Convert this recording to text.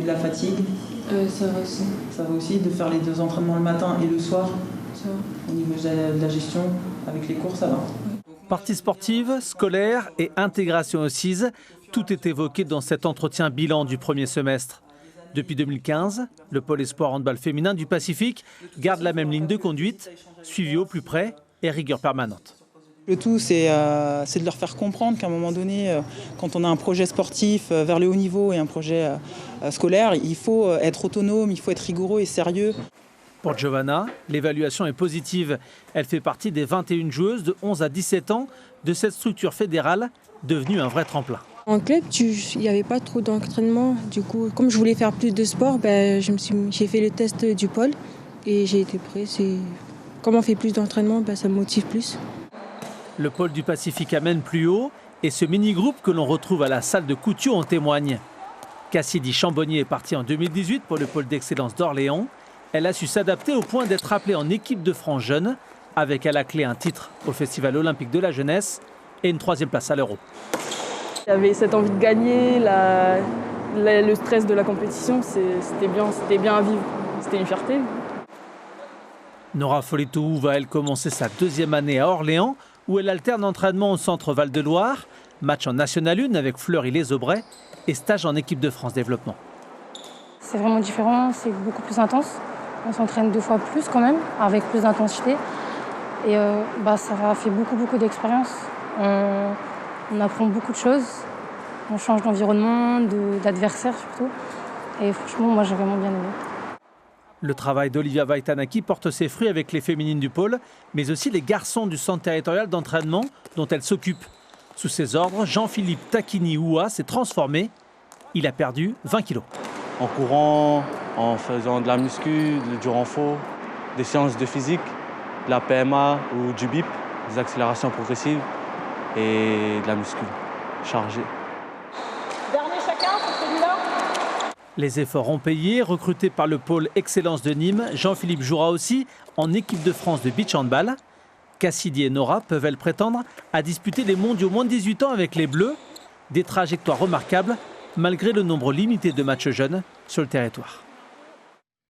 De la fatigue? Ça va aussi. Ça va aussi de faire les 2 entraînements le matin et le soir? Ça va. Au niveau de la gestion, avec les cours, ça va. Partie sportive, scolaire et intégration au CISE, tout est évoqué dans cet entretien bilan du premier semestre. Depuis 2015, le pôle espoir handball féminin du Pacifique garde la même ligne de conduite, suivi au plus près et rigueur permanente. Le tout, c'est de leur faire comprendre qu'à un moment donné, quand on a un projet sportif vers le haut niveau et un projet scolaire, il faut être autonome, il faut être rigoureux et sérieux. Pour Giovanna, l'évaluation est positive. Elle fait partie des 21 joueuses de 11 à 17 ans de cette structure fédérale devenue un vrai tremplin. En club, il n'y avait pas trop d'entraînement. Du coup, comme je voulais faire plus de sport, j'ai fait le test du pôle et j'ai été prêt. Comme on fait plus d'entraînement, ça me motive plus. Le pôle du Pacifique amène plus haut et ce mini-groupe que l'on retrouve à la salle de couture en témoigne. Cassidy Chambonnier est partie en 2018 pour le pôle d'excellence d'Orléans. Elle a su s'adapter au point d'être appelée en équipe de France jeune, avec à la clé un titre au Festival olympique de la jeunesse et une 3e place à l'Euro. Il y avait cette envie de gagner, le stress de la compétition, c'était bien à vivre, c'était une fierté. Nora Folletou va elle commencer sa 2e année à Orléans, où elle alterne entraînement au centre Val-de-Loire, match en National 1 avec Fleury-les-Aubrais et stage en équipe de France développement. C'est vraiment différent, c'est beaucoup plus intense. On s'entraîne 2 fois plus quand même, avec plus d'intensité. Et ça a fait beaucoup d'expérience. On apprend beaucoup de choses, on change d'environnement, d'adversaire surtout. Et franchement, moi j'ai vraiment bien aimé. Le travail d'Olivia Vaitanaki porte ses fruits avec les féminines du pôle, mais aussi les garçons du centre territorial d'entraînement dont elle s'occupe. Sous ses ordres, Jean-Philippe Takini-Oua s'est transformé. Il a perdu 20 kilos. En courant, en faisant de la muscu, du renfort, des séances de physique, de la PMA ou du BIP, des accélérations progressives et de la muscu chargée. Dernier chacun pour celui-là. Les efforts ont payé. Recruté par le pôle Excellence de Nîmes, Jean-Philippe jouera aussi en équipe de France de beach handball. Cassidy et Nora peuvent-elles prétendre à disputer les mondiaux moins de 18 ans avec les Bleus? Des trajectoires remarquables malgré le nombre limité de matchs jeunes sur le territoire.